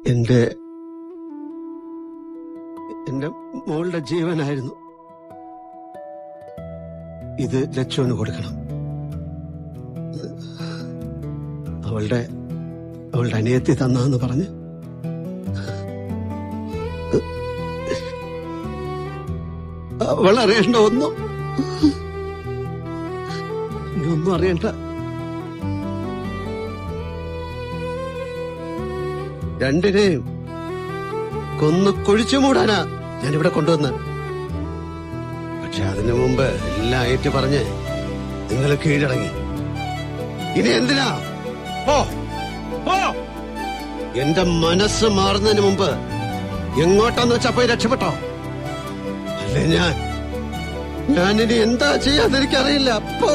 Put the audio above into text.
എന്റെ മോളുടെ ജീവനായിരുന്നു. ഇത് ലച്ചുവിന് കൊടുക്കണം. അവളുടെ അനിയത്തി തന്നാന്ന് പറഞ്ഞ് അവളറിയണ്ട ഒന്നും അറിയണ്ട. രണ്ടിനെയും കൊന്നു കുഴിച്ചു മൂടാനാ ഞാനിവിടെ കൊണ്ടുവന്ന്. പക്ഷെ അതിനു മുമ്പ് എല്ലാം ഏറ്റു പറഞ്ഞ് നിങ്ങൾ കീഴടങ്ങി. ഇനി എന്തിനാ? എന്റെ മനസ്സ് മാറുന്നതിന് മുമ്പ് എങ്ങോട്ടാന്ന് വെച്ചാ പോയി രക്ഷപ്പെട്ടോ. അല്ലേ ഞാനിനി എന്താ ചെയ്യാതെനിക്കറിയില്ല. പോ.